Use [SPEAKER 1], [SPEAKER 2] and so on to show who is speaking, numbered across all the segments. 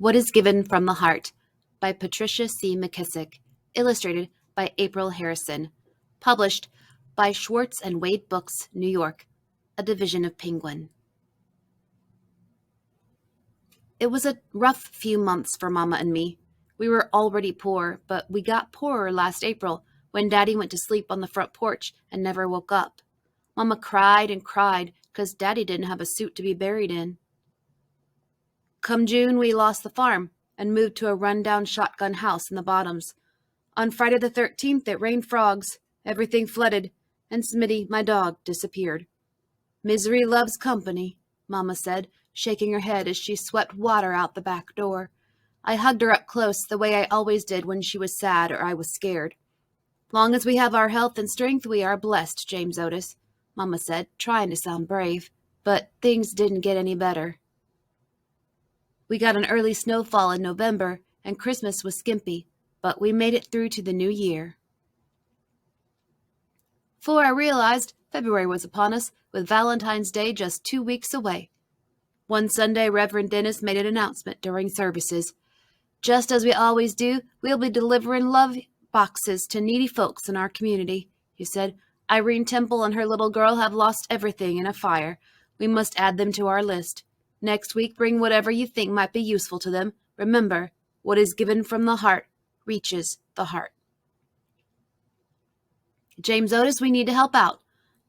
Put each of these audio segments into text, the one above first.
[SPEAKER 1] What is Given from the Heart by Patricia C. McKissick, illustrated by April Harrison, published by Schwartz and Wade Books, New York, a division of Penguin. It was a rough few months for Mama and me. We were already poor, but we got poorer last April when Daddy went to sleep on the front porch and never woke up. Mama cried and cried because Daddy didn't have a suit to be buried in. Come June, we lost the farm and moved to a run-down shotgun house in the Bottoms. On Friday the 13th, it rained frogs, everything flooded, and Smitty, my dog, disappeared. Misery loves company, Mama said, shaking her head as she swept water out the back door. I hugged her up close the way I always did when she was sad or I was scared. Long as we have our health and strength, we are blessed, James Otis, Mama said, trying to sound brave. But things didn't get any better. We got an early snowfall in November, and Christmas was skimpy, but we made it through to the new year. Before I realized, February was upon us, with Valentine's Day just 2 weeks away. One Sunday, Reverend Dennis made an announcement during services. Just as we always do, we'll be delivering love boxes to needy folks in our community, he said. Irene Temple and her little girl have lost everything in a fire. We must add them to our list. Next week, bring whatever you think might be useful to them. Remember, what is given from the heart reaches the heart. James Otis, we need to help out,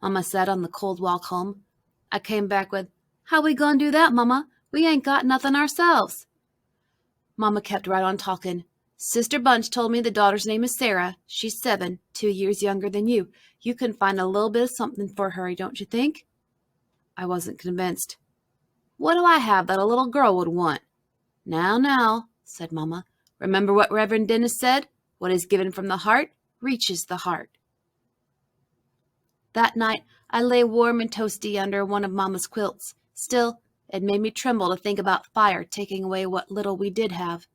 [SPEAKER 1] Mama said on the cold walk home. I came back with, how we gonna do that, Mama? We ain't got nothing ourselves. Mama kept right on talking. Sister Bunch told me the daughter's name is Sarah. She's 7, 2 years younger than you. You can find a little bit of something for her, don't you think? I wasn't convinced. What do I have that a little girl would want? Now, said Mama. Remember what Reverend Dennis said? What is given from the heart reaches the heart. That night, I lay warm and toasty under one of Mama's quilts. Still, it made me tremble to think about fire taking away what little we did have.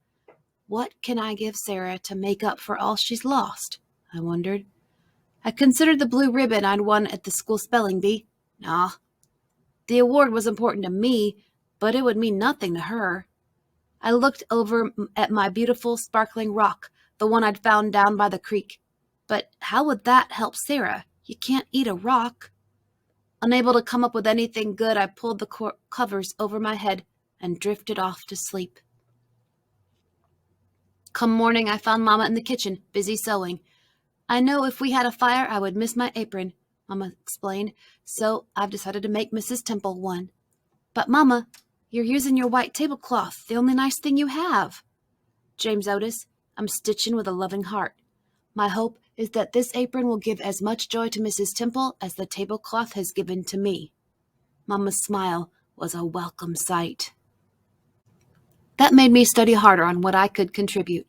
[SPEAKER 1] What can I give Sarah to make up for all she's lost? I wondered. I considered the blue ribbon I'd won at the school spelling bee. Nah. The award was important to me, but it would mean nothing to her. I looked over at my beautiful, sparkling rock, the one I'd found down by the creek. But how would that help Sarah? You can't eat a rock. Unable to come up with anything good, I pulled the covers over my head and drifted off to sleep. Come morning, I found Mama in the kitchen, busy sewing. I know if we had a fire, I would miss my apron, Mama explained, so I've decided to make Mrs. Temple one. But, Mama, you're using your white tablecloth, the only nice thing you have. James Otis, I'm stitching with a loving heart. My hope is that this apron will give as much joy to Mrs. Temple as the tablecloth has given to me. Mama's smile was a welcome sight. That made me study harder on what I could contribute.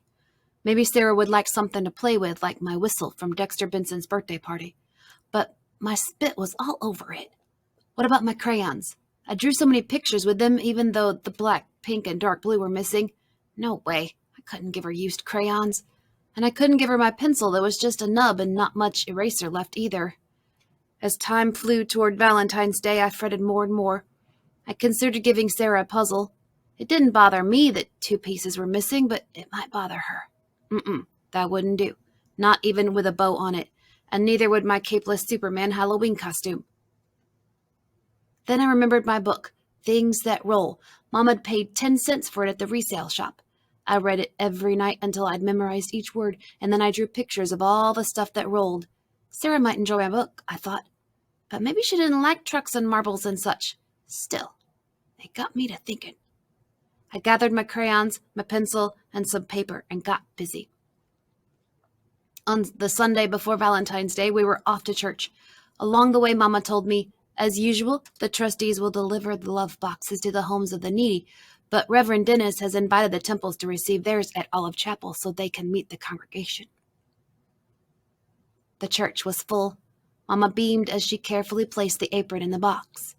[SPEAKER 1] Maybe Sarah would like something to play with, like my whistle from Dexter Benson's birthday party. But my spit was all over it. What about my crayons? I drew so many pictures with them, even though the black, pink, and dark blue were missing. No way. I couldn't give her used crayons. And I couldn't give her my pencil. There was just a nub and not much eraser left either. As time flew toward Valentine's Day, I fretted more and more. I considered giving Sarah a puzzle. It didn't bother me that 2 pieces were missing, but it might bother her. That wouldn't do. Not even with a bow on it. And neither would my capeless Superman Halloween costume. Then I remembered my book, Things That Roll. Mom had paid 10 cents for it at the resale shop. I read it every night until I'd memorized each word, and then I drew pictures of all the stuff that rolled. Sarah might enjoy my book, I thought. But maybe she didn't like trucks and marbles and such. Still, it got me to thinking. I gathered my crayons, my pencil, and some paper and got busy. On the Sunday before Valentine's Day, we were off to church. Along the way, Mama told me, as usual, the trustees will deliver the love boxes to the homes of the needy, but Reverend Dennis has invited the Temples to receive theirs at Olive Chapel so they can meet the congregation. The church was full. Mama beamed as she carefully placed the apron in the box.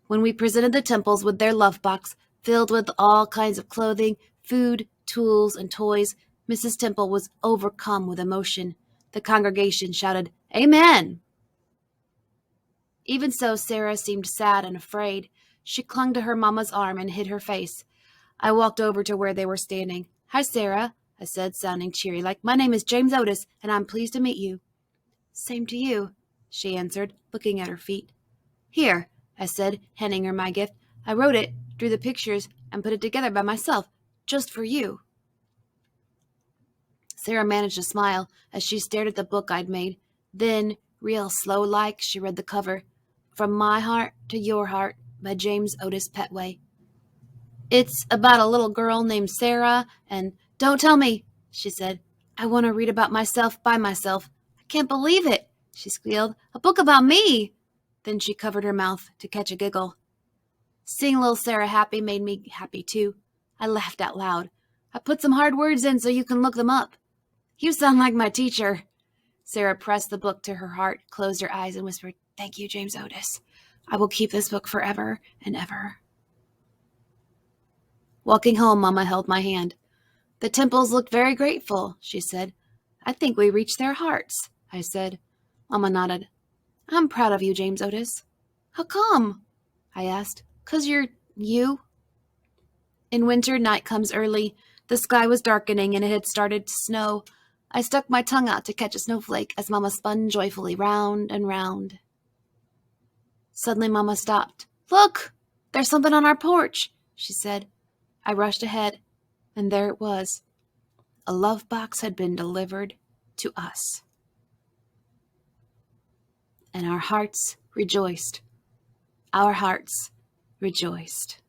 [SPEAKER 1] When we presented the Temples with their love box, filled with all kinds of clothing, food, tools, and toys, Mrs. Temple was overcome with emotion. The congregation shouted, Amen! Even so, Sarah seemed sad and afraid. She clung to her Mama's arm and hid her face. I walked over to where they were standing. "Hi, Sarah," I said, sounding cheery, like, "My name is James Otis, and I'm pleased to meet you." "Same to you," she answered, looking at her feet. "Here," I said, handing her my gift. "I wrote it, drew the pictures, and put it together by myself, just for you." Sarah managed a smile as she stared at the book I'd made. Then, real slow-like, she read the cover. "From My Heart to Your Heart" by James Otis Petway. "It's about a little girl named Sarah, and—" "Don't tell me," she said. "I want to read about myself by myself." "I can't believe it," she squealed. "A book about me!" Then she covered her mouth to catch a giggle. Seeing little Sarah happy made me happy too. I laughed out loud. "I put some hard words in so you can look them up." "You sound like my teacher." Sarah pressed the book to her heart, closed her eyes, and whispered, "Thank you, James Otis. I will keep this book forever and ever." Walking home, Mama held my hand. "The Temples looked very grateful," she said. "I think we reached their hearts," I said. Mama nodded. "I'm proud of you, James Otis." "How come?" I asked. "'Cause you're you." In winter, night comes early. The sky was darkening, and it had started to snow. I stuck my tongue out to catch a snowflake as Mama spun joyfully round and round. Suddenly, Mama stopped. "Look! There's something on our porch," she said. I rushed ahead, and there it was. A love box had been delivered to us. And our hearts rejoiced. Our hearts rejoiced.